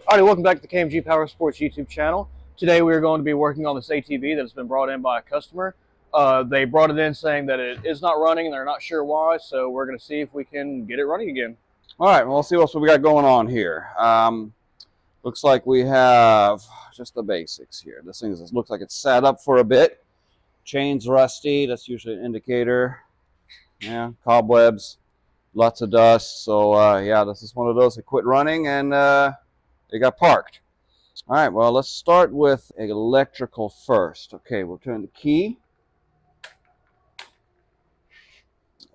Alrighty, welcome back to the KMG Power Sports YouTube channel. Today we are going to be working on this ATV that has been brought in by a customer. They brought it in saying that it is not running and they're not sure why, so we're going to see if we can get it running again. All right, well, let's see what else we got going on here. Looks like we have just the basics here. This thing looks like it's sat up for a bit. Chain's rusty, that's usually an indicator. Yeah, cobwebs, lots of dust. So yeah, this is one of those that quit running and they got parked. All right, well, let's start with electrical first. Okay, we'll turn the key.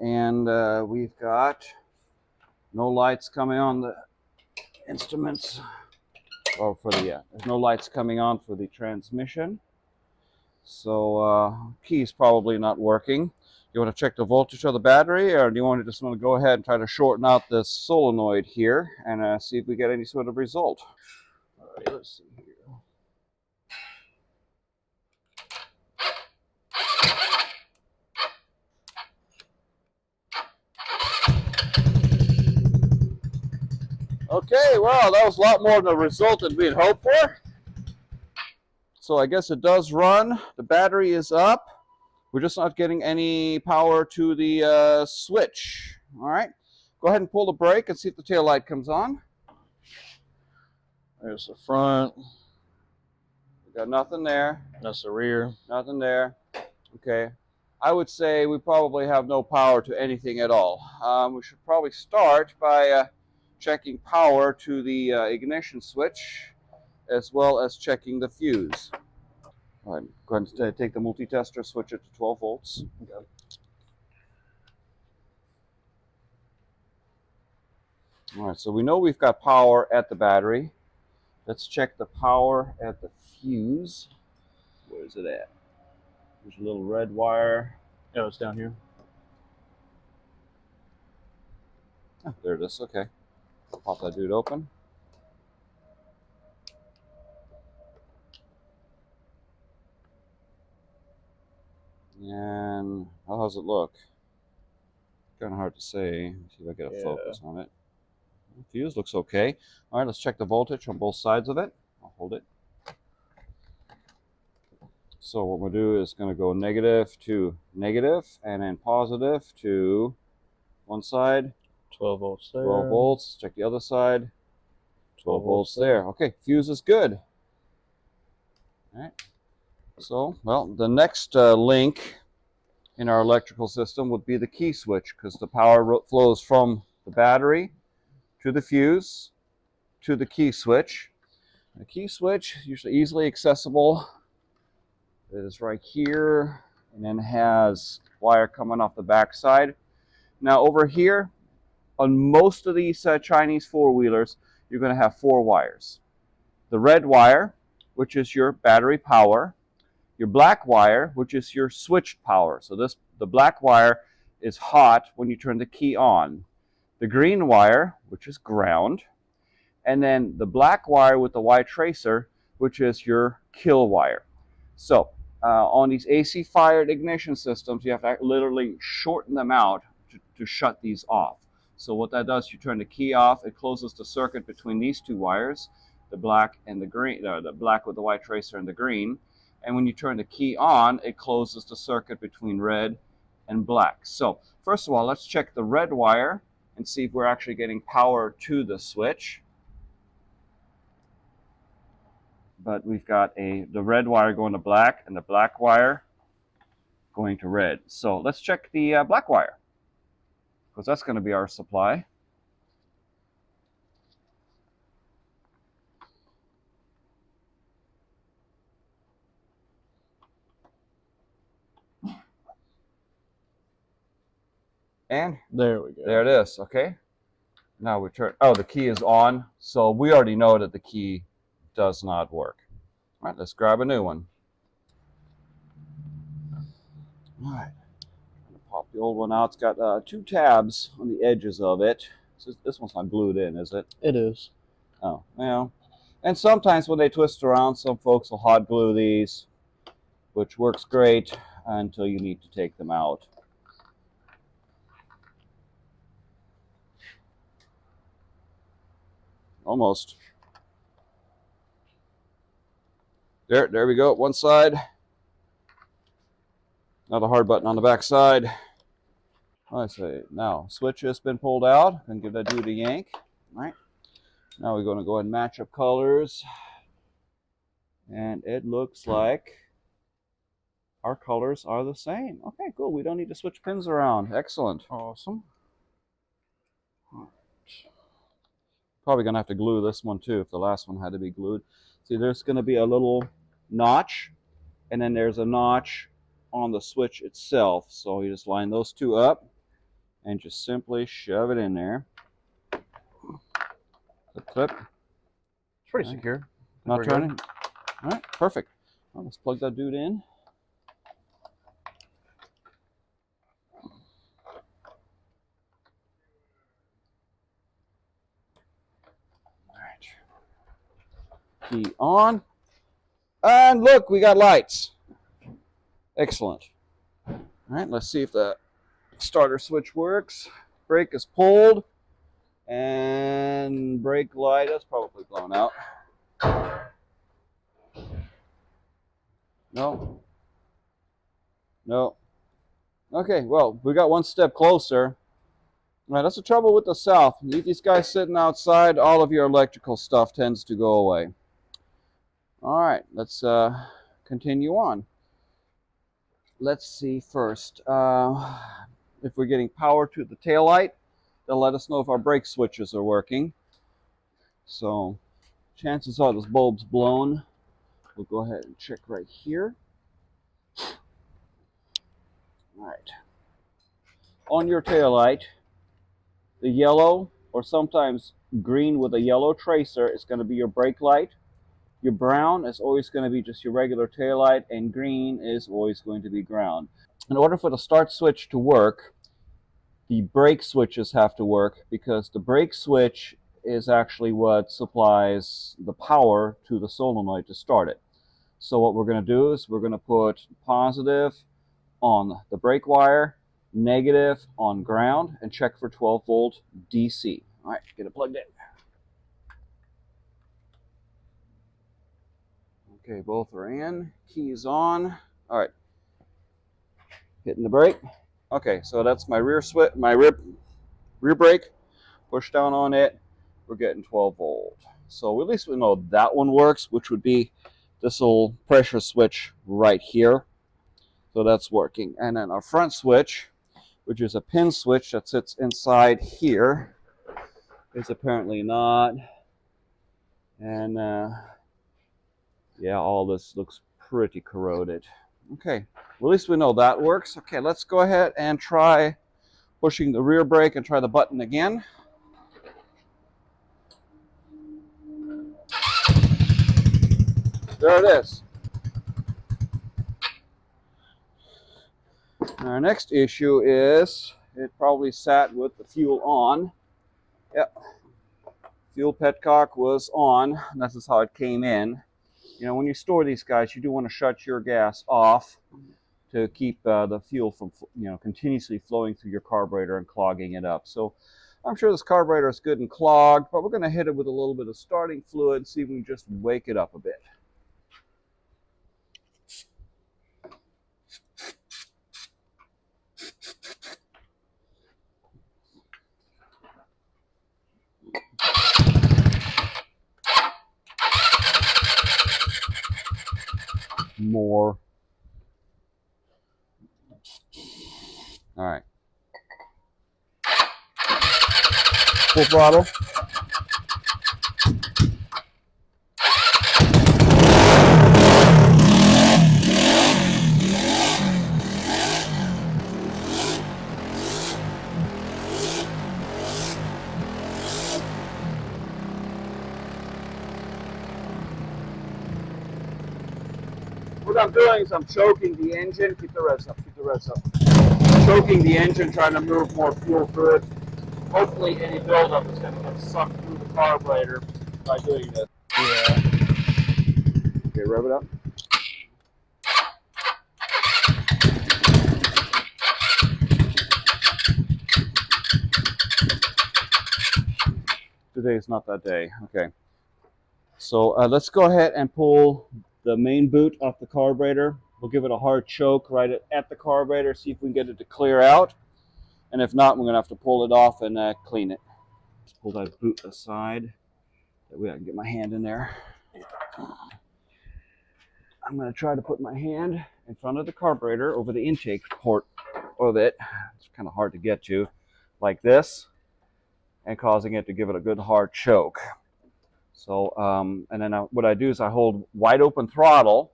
And we've got no lights coming on the instruments. Or for the there's no lights coming on for the transmission. So key's probably not working. You want to check the voltage of the battery, or do you want to just go ahead and try to shorten out this solenoid here and see if we get any sort of result? All right, let's see here. Okay, well, that was a lot more than the result that we had hoped for. So I guess it does run. The battery is up. We're just not getting any power to the switch. All right, go ahead and pull the brake and see if the tail light comes on. There's the front. We got nothing there. That's the rear. Nothing there. Okay. I would say we probably have no power to anything at all. We should probably start by checking power to the ignition switch, as well as checking the fuse. All right, go ahead and take the multi-tester, switch it to 12 volts. Okay. All right, so we know we've got power at the battery. Let's check the power at the fuse. Where is it at? There's a little red wire. Oh, it's down here. Oh, there it is. Okay. I'll pop that dude open. And how does it look? Kind of hard to say. Let's see if I get a focus on it. The fuse looks okay. All right, let's check the voltage on both sides of it. I'll hold it. So what we'll do is going to go negative to negative, and then positive to one side. 12 volts there. 12 volts. Check the other side. 12 volts there. Okay, fuse is good. All right. So, well, the next link in our electrical system would be the key switch, because the power flows from the battery to the fuse to the key switch. The key switch is usually easily accessible. It is right here, and then has wire coming off the back side. Now over here, on most of these Chinese four-wheelers, you're going to have 4 wires. The red wire, which is your battery power. Your black wire, which is your switched power. So the black wire is hot when you turn the key on. The green wire, which is ground. And then the black wire with the white tracer, which is your kill wire. So on these AC fired ignition systems, you have to literally shorten them out to shut these off. So what that does, you turn the key off, it closes the circuit between these 2 wires, the black and the green, the black with the white tracer and the green. And when you turn the key on, it closes the circuit between red and black. So first of all, let's check the red wire and see if we're actually getting power to the switch. But we've got the red wire going to black and the black wire going to red. So let's check the black wire, because that's going to be our supply. And there we go. There it is. Okay. Now we turn. Oh, the key is on. So we already know that the key does not work. All right, let's grab a new one. All right. I'm going to pop the old one out. It's got 2 tabs on the edges of it. So this one's not glued in, is it? It is. Oh, well. And sometimes when they twist around, some folks will hot glue these, which works great until you need to take them out. Almost. There we go. One side. Not a hard button on the back side. I say now switch has been pulled out. And give that dude a yank. All right. Now we're going to go ahead and match up colors. And it looks like our colors are the same. Okay, cool. We don't need to switch pins around. Excellent. Awesome. Probably going to have to glue this one too if the last one had to be glued. See, there's going to be a little notch, and then there's a notch on the switch itself. So you just line those two up and just simply shove it in there. Clip, clip. It's pretty secure. Not turning. All right, perfect. Well, let's plug that dude in. Key on, and look, we got lights. Excellent. All right, let's see if the starter switch works. Brake is pulled, and brake light is probably blown out. No. No. Okay, well, we got one step closer. All right, that's the trouble with the South. Leave these guys sitting outside, all of your electrical stuff tends to go away. All right, let's continue on. Let's see first. If we're getting power to the taillight, they'll let us know if our brake switches are working. So chances are this bulb's blown. We'll go ahead and check right here. All right. On your taillight, the yellow or sometimes green with a yellow tracer is going to be your brake light. Your brown is always going to be just your regular taillight, and green is always going to be ground. In order for the start switch to work, the brake switches have to work, because the brake switch is actually what supplies the power to the solenoid to start it. So what we're going to do is we're going to put positive on the brake wire, negative on ground, and check for 12 volt DC. All right, get it plugged in. Okay, both are in. Keys on. All right. Hitting the brake. Okay, so that's my rear switch, my rear brake. Push down on it. We're getting 12 volt. So at least we know that one works, which would be this little pressure switch right here. So that's working. And then our front switch, which is a pin switch that sits inside here, is apparently not. And yeah, all this looks pretty corroded. Okay, well, at least we know that works. Okay, let's go ahead and try pushing the rear brake and try the button again. There it is. Our next issue is it probably sat with the fuel on. Yep. Fuel petcock was on. And this is how it came in. You know, when you store these guys, you do want to shut your gas off to keep the fuel from, continuously flowing through your carburetor and clogging it up. So I'm sure this carburetor is good and clogged, but we're going to hit it with a little bit of starting fluid and see if we can just wake it up a bit. More. All right. Full throttle. What I'm doing is I'm choking the engine. Keep the revs up, keep the revs up. Choking the engine, trying to move more fuel through it. Hopefully any buildup is going to get sucked through the carburetor by doing this. Yeah. Okay, rev it up. Today's not that day. Okay. So let's go ahead and pull the main boot off the carburetor. We'll give it a hard choke right at the carburetor, see if we can get it to clear out. And if not, we're going to have to pull it off and clean it. Let's pull that boot aside. That way I can get my hand in there. I'm going to try to put my hand in front of the carburetor over the intake port of it. It's kind of hard to get to, like this, and causing it to give it a good hard choke. So, and then what I do is I hold wide open throttle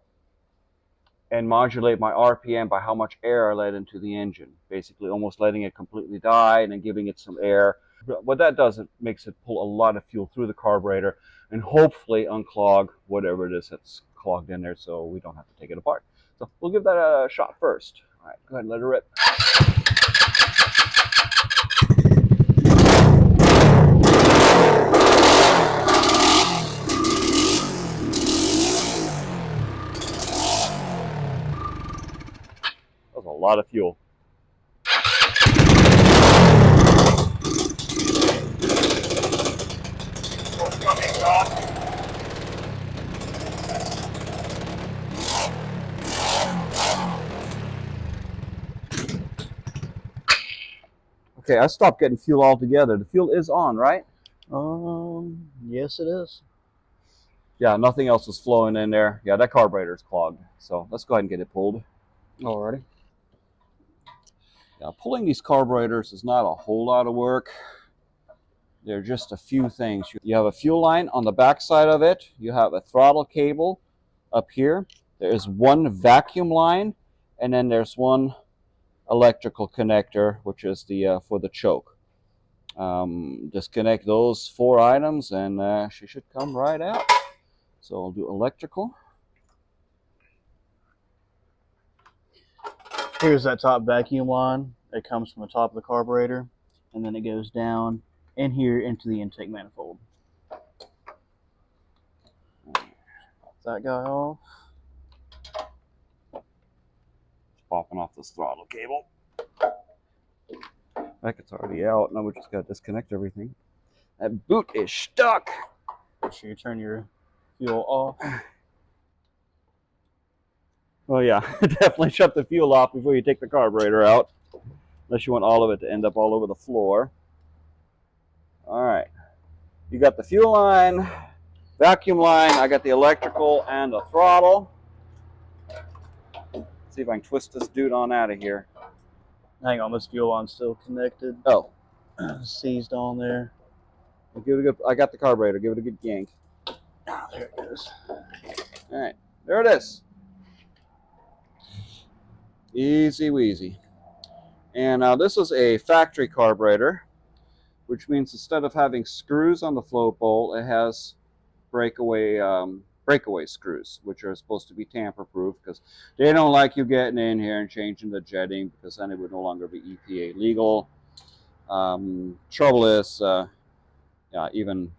and modulate my RPM by how much air I let into the engine. Basically almost letting it completely die and then giving it some air. What that does, it makes it pull a lot of fuel through the carburetor and hopefully unclog whatever it is that's clogged in there, so we don't have to take it apart. So we'll give that a shot first. All right, go ahead and let it rip. That was a lot of fuel. Okay, I stopped getting fuel altogether. The fuel is on, right? Yes, it is. Yeah, nothing else is flowing in there. Yeah, that carburetor is clogged. So let's go ahead and get it pulled. Alrighty. Now, pulling these carburetors is not a whole lot of work. There are just a few things. You have a fuel line on the back side of it. You have a throttle cable up here. There is one vacuum line, and then there's one electrical connector, which is the for the choke. Disconnect those 4 items, and she should come right out. So I'll do electrical. Here's that top vacuum line. It comes from the top of the carburetor, and then it goes down in here into the intake manifold. Pop that guy off. Popping off this throttle cable. Heck, it's already out. Now we just got to disconnect everything. That boot is stuck. Make sure you turn your fuel off. Oh yeah, definitely shut the fuel off before you take the carburetor out. Unless you want all of it to end up all over the floor. Alright. You got the fuel line, vacuum line, I got the electrical and the throttle. Let's see if I can twist this dude on out of here. Hang on, this fuel line's still connected. Oh. Seized on there. Give it a good, I got the carburetor, give it a good yank. Oh, there it goes. Alright, there it is. Easy weasy. And now this is a factory carburetor, which means instead of having screws on the float bowl, it has breakaway screws, which are supposed to be tamper-proof because they don't like you getting in here and changing the jetting, because then it would no longer be EPA legal. Trouble is, yeah, even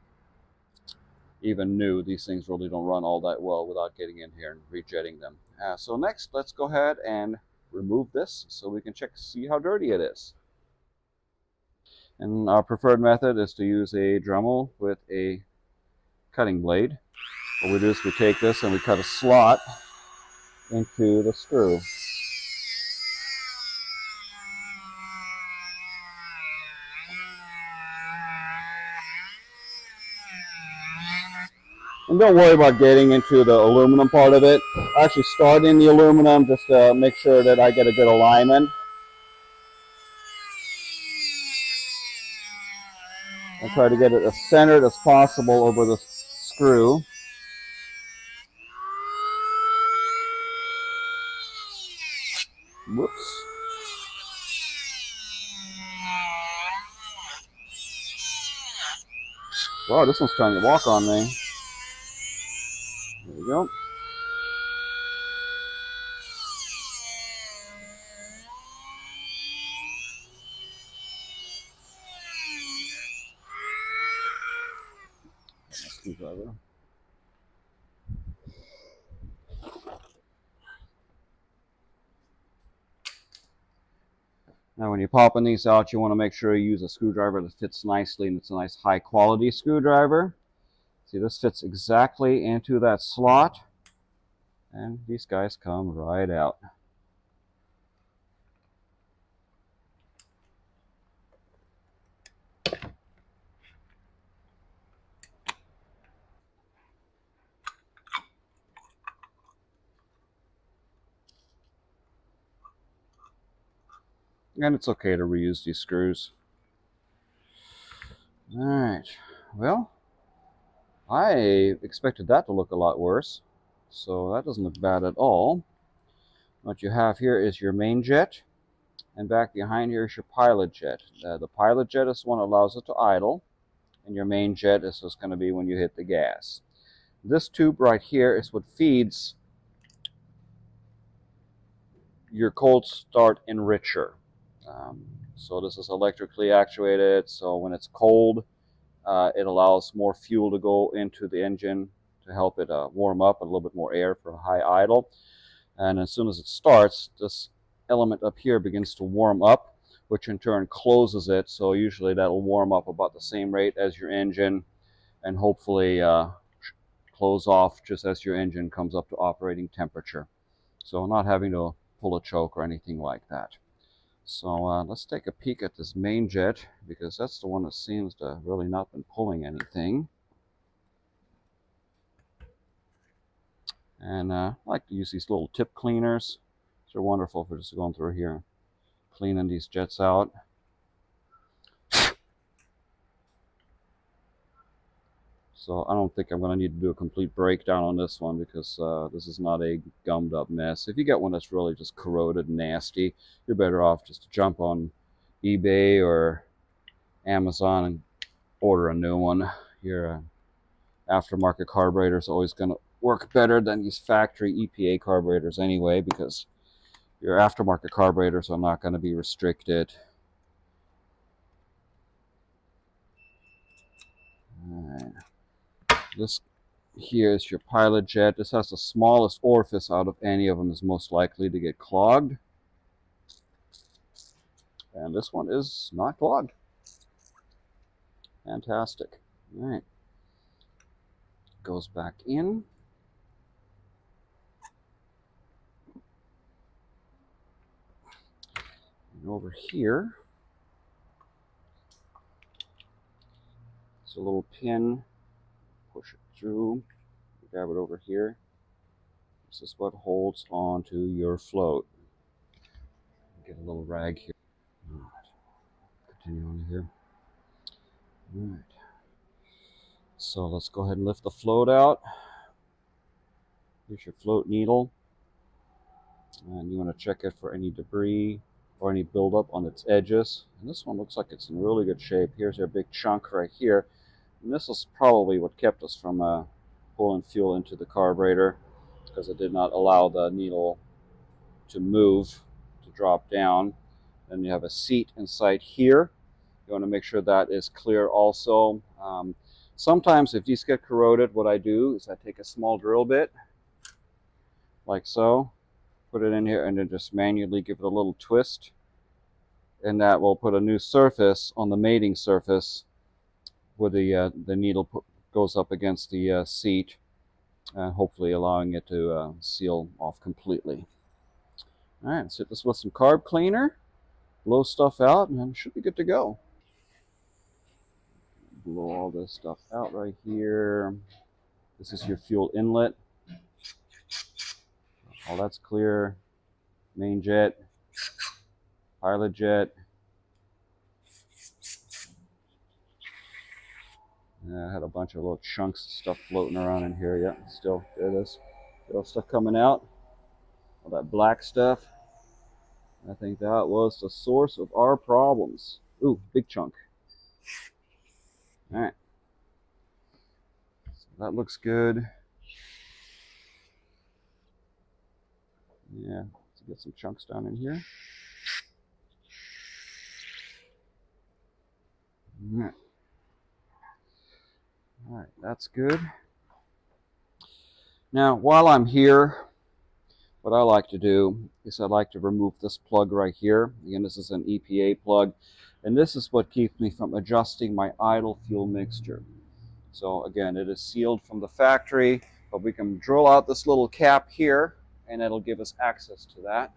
new, these things really don't run all that well without getting in here and rejetting them. So next, let's go ahead and remove this so we can see how dirty it is. And our preferred method is to use a Dremel with a cutting blade. What we do is we take this and we cut a slot into the screw. And don't worry about getting into the aluminum part of it. I actually start in the aluminum just to make sure that I get a good alignment. I try to get it as centered as possible over the screw. Whoops. Wow, this one's trying to walk on me. There we go. Screwdriver. Now when you're popping these out, you want to make sure you use a screwdriver that fits nicely, and it's a nice high quality screwdriver. See, this fits exactly into that slot. And these guys come right out. And it's okay to reuse these screws. Alright, well, I expected that to look a lot worse, so that doesn't look bad at all. What you have here is your main jet, and back behind here is your pilot jet. The pilot jet is the one that allows it to idle, and your main jet is just going to be when you hit the gas. This tube right here is what feeds your cold start enricher. So this is electrically actuated, so when it's cold, it allows more fuel to go into the engine to help it warm up, a little bit more air for high idle. And as soon as it starts, this element up here begins to warm up, which in turn closes it. So usually that'll warm up about the same rate as your engine, and hopefully close off just as your engine comes up to operating temperature. So not having to pull a choke or anything like that. So let's take a peek at this main jet, because that's the one that seems to really not been pulling anything. And I like to use these little tip cleaners. They're wonderful for just going through here, cleaning these jets out. So I don't think I'm going to need to do a complete breakdown on this one, because this is not a gummed up mess. If you get one that's really just corroded and nasty, you're better off just to jump on eBay or Amazon and order a new one. Your aftermarket carburetor is always going to work better than these factory EPA carburetors anyway, because your aftermarket carburetors are not going to be restricted. Alright. This here is your pilot jet. This has the smallest orifice out of any of them, is most likely to get clogged. And this one is not clogged. Fantastic. Alright. Goes back in. And over here, it's a little pin. Push it through. Grab it over here. This is what holds on to your float. Get a little rag here. All right. Continue on here. All right. So let's go ahead and lift the float out. Here's your float needle. And you want to check it for any debris or any buildup on its edges. And this one looks like it's in really good shape. Here's your big chunk right here. And this is probably what kept us from pulling fuel into the carburetor, because it did not allow the needle to move, to drop down. Then you have a seat inside here. You want to make sure that is clear also. Sometimes if these get corroded, what I do is I take a small drill bit, like so, put it in here, and then just manually give it a little twist. And that will put a new surface on the mating surface where the needle goes up against the seat, hopefully allowing it to seal off completely. All right, let's hit this with some carb cleaner, blow stuff out, and then it should be good to go. Blow all this stuff out right here. This is your fuel inlet. All that's clear. Main jet, pilot jet. I had a bunch of little chunks of stuff floating around in here. Yeah, still, there it is. Still stuff coming out. All that black stuff. I think that was the source of our problems. Ooh, big chunk. All right. So that looks good. Yeah, let's get some chunks down in here. All right. All right, that's good. Now, while I'm here, what I like to do is I like to remove this plug right here. Again, this is an EPA plug, and this is what keeps me from adjusting my idle fuel mixture. So again, it is sealed from the factory. but we can drill out this little cap here, and it'll give us access to that.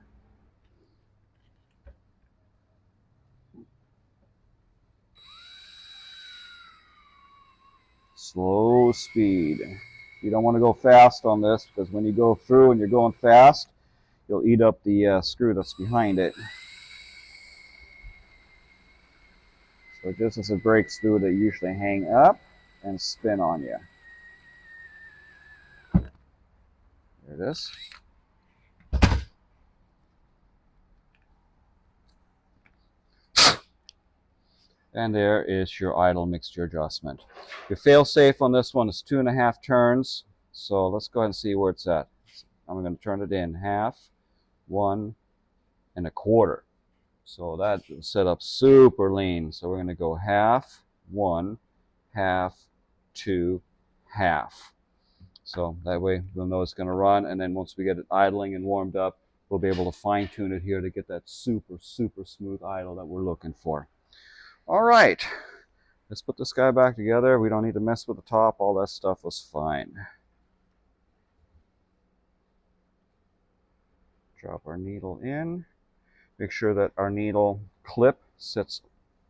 Slow speed. You don't want to go fast on this, because when you go through and you're going fast, you'll eat up the screw that's behind it. So just as it breaks through, they usually hang up and spin on you. There it is. And there is your idle mixture adjustment. Your fail-safe on this one is 2.5 turns. So let's go ahead and see where it's at. I'm going to turn it in 1/2, 1 1/4. So that set up super lean. So we're going to go 1/2, 1, 1/2, 2, 1/2. So that way we'll know it's going to run, and then once we get it idling and warmed up, we'll be able to fine tune it here to get that super, super smooth idle that we're looking for. All right, let's put this guy back together. We don't need to mess with the top. All that stuff was fine. Drop our needle in. Make sure that our needle clip sits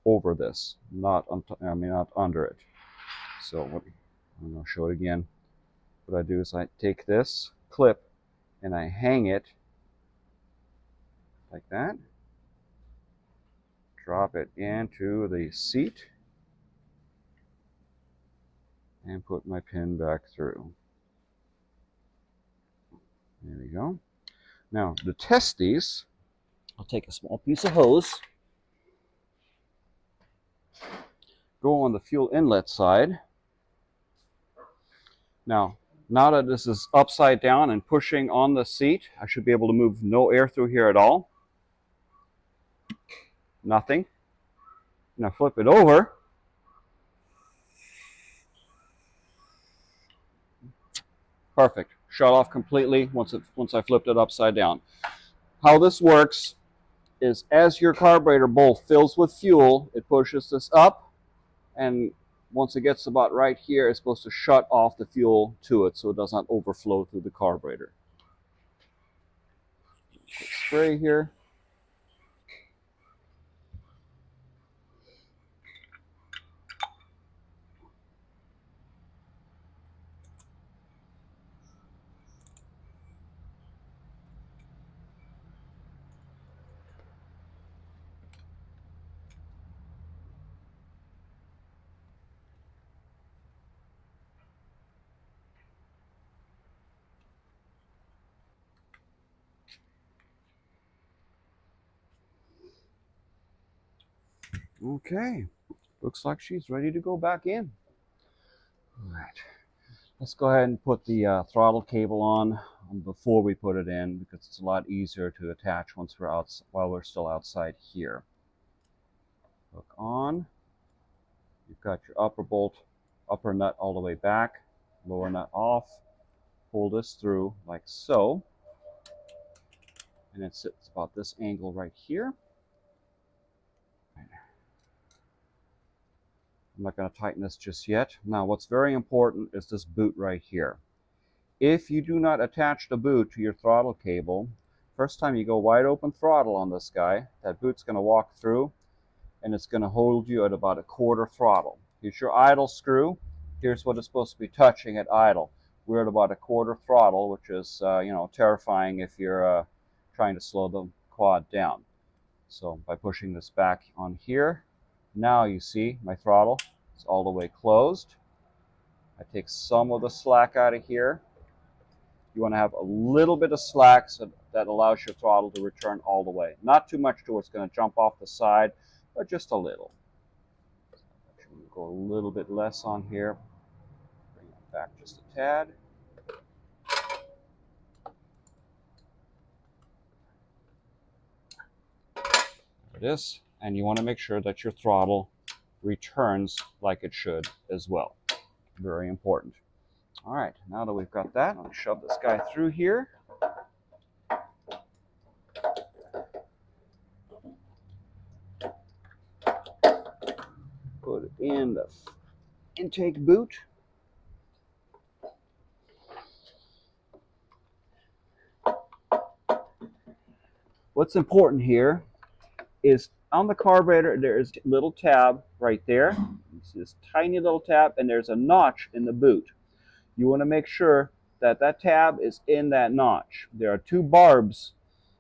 over this, not under it. So I'm going to show it again. What I do is I take this clip and I hang it like that. Drop it into the seat and put my pin back through. There we go. Now to test these, I'll take a small piece of hose, go on the fuel inlet side. Now that this is upside down and pushing on the seat, I should be able to move no air through here at all. Nothing. Now flip it over. Perfect. Shut off completely once I flipped it upside down. How this works is as your carburetor bowl fills with fuel, it pushes this up, and once it gets about right here, it's supposed to shut off the fuel to it so it does not overflow through the carburetor. Quick spray here. Okay, looks like she's ready to go back in. All right, let's go ahead and put the throttle cable on before we put it in, because it's a lot easier to attach once we're out while we're still outside here. Hook on. You've got your upper bolt, upper nut all the way back, lower nut off. Pull this through like so, and it sits about this angle right here. I'm not going to tighten this just yet. Now what's very important is this boot right here. If you do not attach the boot to your throttle cable, first time you go wide open throttle on this guy, that boot's going to walk through and it's going to hold you at about 1/4 throttle. Here's your idle screw. Here's what it's supposed to be touching at idle. We're at about 1/4 throttle, which is terrifying if you're trying to slow the quad down. So by pushing this back on here, now you see my throttle is all the way closed. I take some of the slack out of here. You want to have a little bit of slack so that allows your throttle to return all the way. Not too much to where it's going to jump off the side, but just a little. Go a little bit less on here. Bring it back just a tad. There it is. And you want to make sure that your throttle returns like it should as well. Very important. All right, now that we've got that, I'll shove this guy through here. Put it in the intake boot. what's important here is on the carburetor, there's a little tab right there. You see this tiny little tab, and there's a notch in the boot. You want to make sure that that tab is in that notch. There are 2 barbs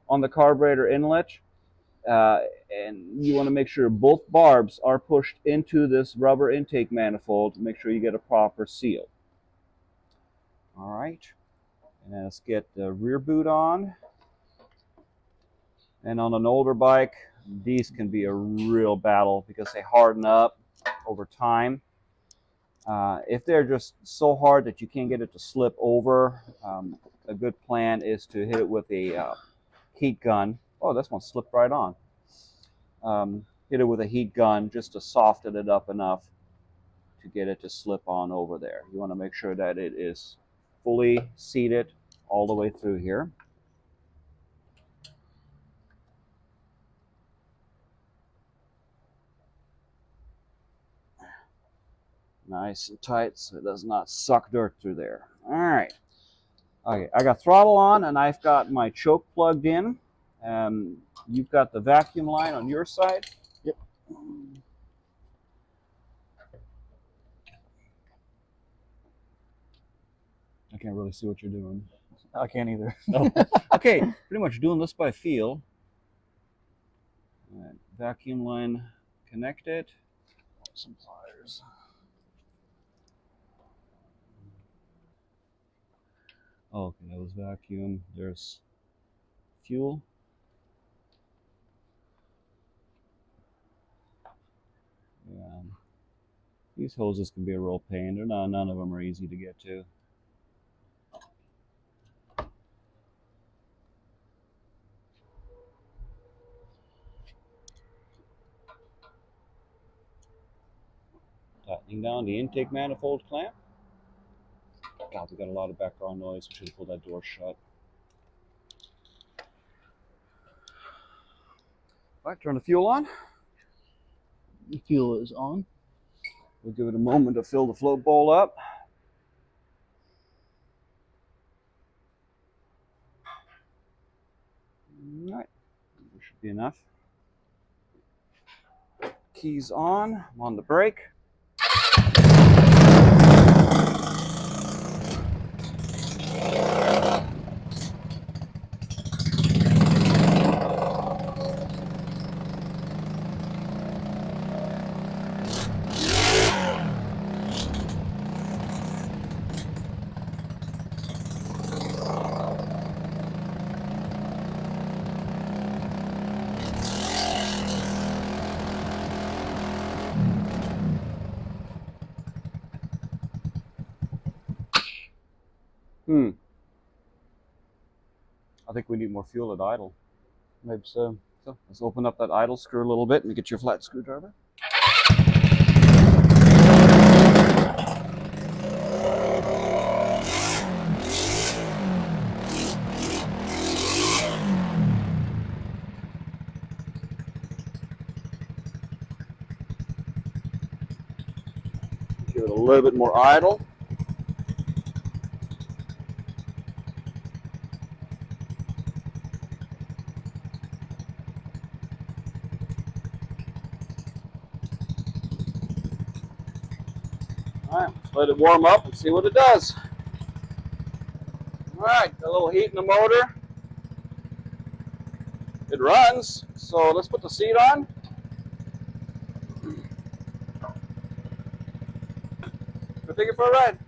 on the carburetor inlet, and you want to make sure both barbs are pushed into this rubber intake manifold to make sure you get a proper seal. All right, and let's get the rear boot on. And on an older bike, these can be a real battle because they harden up over time. If they're just so hard that you can't get it to slip over, a good plan is to hit it with a heat gun. Oh, this one slipped right on. Hit it with a heat gun just to soften it up enough to get it to slip on over there. You want to make sure that it is fully seated all the way through here. Nice and tight so it does not suck dirt through there. All right. Okay, I got throttle on and I've got my choke plugged in. You've got the vacuum line on your side. Yep. I can't really see what you're doing. I can't either. Oh. Okay, pretty much doing this by feel. All right, vacuum line connected. Some pliers. Oh, okay, that was vacuum. There's fuel. Yeah. These hoses can be a real pain. They're not, none of them are easy to get to. Tightening down the intake manifold clamp. God, we got a lot of background noise. We should have pulled that door shut. All right, turn the fuel on. The fuel is on. We'll give it a moment to fill the float bowl up. All right, there should be enough. Keys on. I'm on the brake. I think we need more fuel at idle. Maybe so. So let's open up that idle screw a little bit and get your flat screwdriver. Give it a little bit more idle. All right, let's let it warm up and see what it does. All right, got a little heat in the motor. It runs, so let's put the seat on. Go take it for a ride.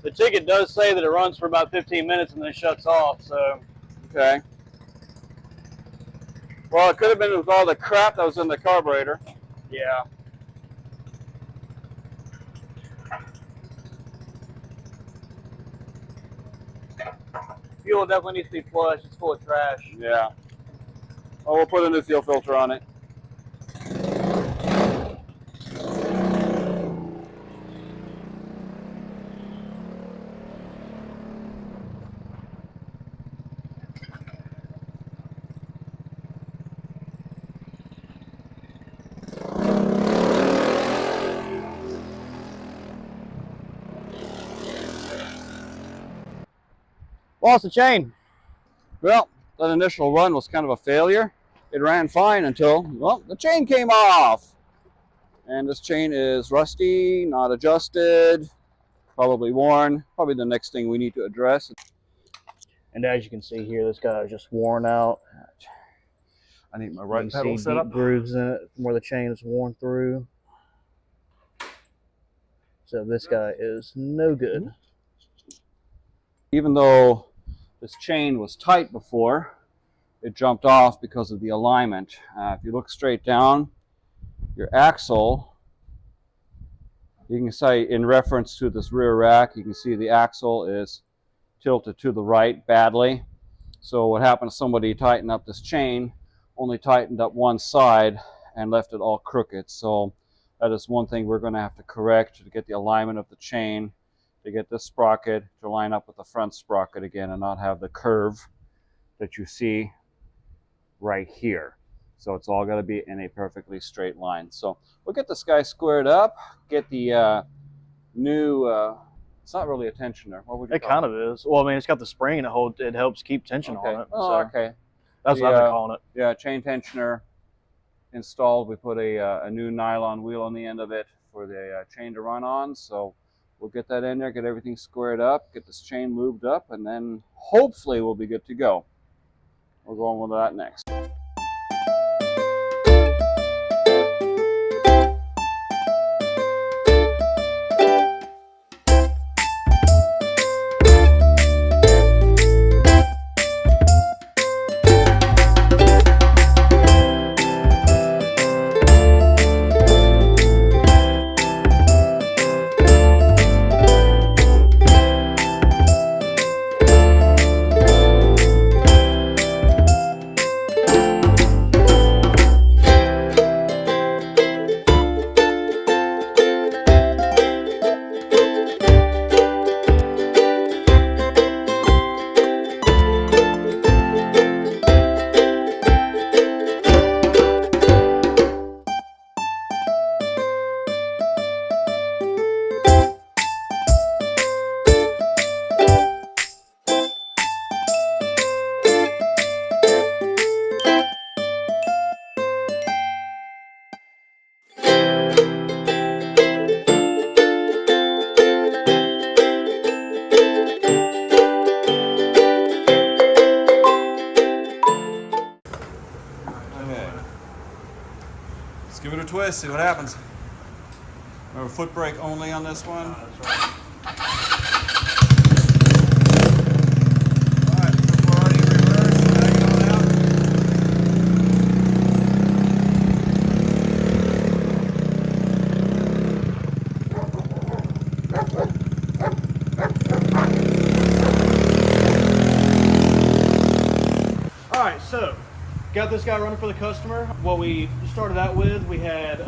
The ticket does say that it runs for about 15 minutes and then shuts off, so. Okay. Well, it could have been with all the crap that was in the carburetor. Yeah. Fuel definitely needs to be flushed. It's full of trash. Yeah. Oh, we'll put a new fuel filter on it. lost the chain. Well, that initial run was kind of a failure. It ran fine until, well, the chain came off. And this chain is rusty, not adjusted, probably worn. Probably the next thing we need to address. And as you can see here, this guy is just worn out. I need my You right can pedal see set deep up. grooves in it from where the chain is worn through. So this guy is no good. Even though this chain was tight before, it jumped off because of the alignment. If you look straight down, your axle, you can say in reference to this rear rack, you can see the axle is tilted to the right badly. So what happened is somebody tightened up this chain, only tightened up one side and left it all crooked. So that is one thing we're going to have to correct to get the alignment of the chain, to get this sprocket to line up with the front sprocket again and not have the curve that you see right here. So it's all got to be in a perfectly straight line. So we'll get this guy squared up, get the new, it's not really a tensioner. What would you call it? It kind of is. Well, I mean, it's got the spring and it helps keep tension Okay. on it. Oh, So okay. that's what I've been calling it. Yeah, chain tensioner installed. We put a new nylon wheel on the end of it for the chain to run on. So we'll get that in there, get everything squared up, get this chain lubed up, and then hopefully we'll be good to go. We're going with that next. Let's give it a twist, see what happens. Remember, foot brake only on this one. That's right. Alright, so we're already in reverse. Bag it on out. Alright, so got this guy running for the customer. What we started out with, we had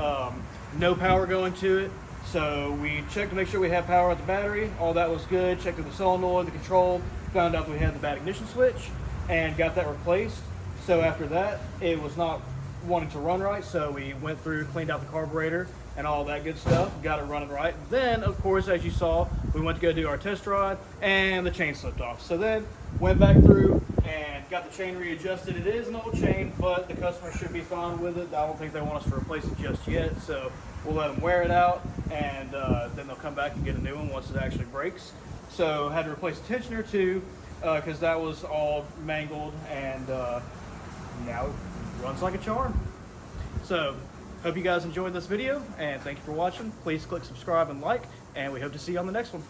no power going to it. So we checked to make sure we had power at the battery. All that was good. Checked with the solenoid, the control, found out we had the bad ignition switch, and got that replaced. So after that, it was not wanting to run right. So we went through, cleaned out the carburetor and all that good stuff, got it running right. Then, of course, as you saw, we went to go do our test ride, and the chain slipped off. So then, went back through and got the chain readjusted. It is an old chain, but the customer should be fine with it. I don't think they want us to replace it just yet, so we'll let them wear it out, and then they'll come back and get a new one once it actually breaks. So had to replace a tensioner too, because that was all mangled, and now it runs like a charm. So hope you guys enjoyed this video, and thank you for watching. Please click subscribe and like, and we hope to see you on the next one.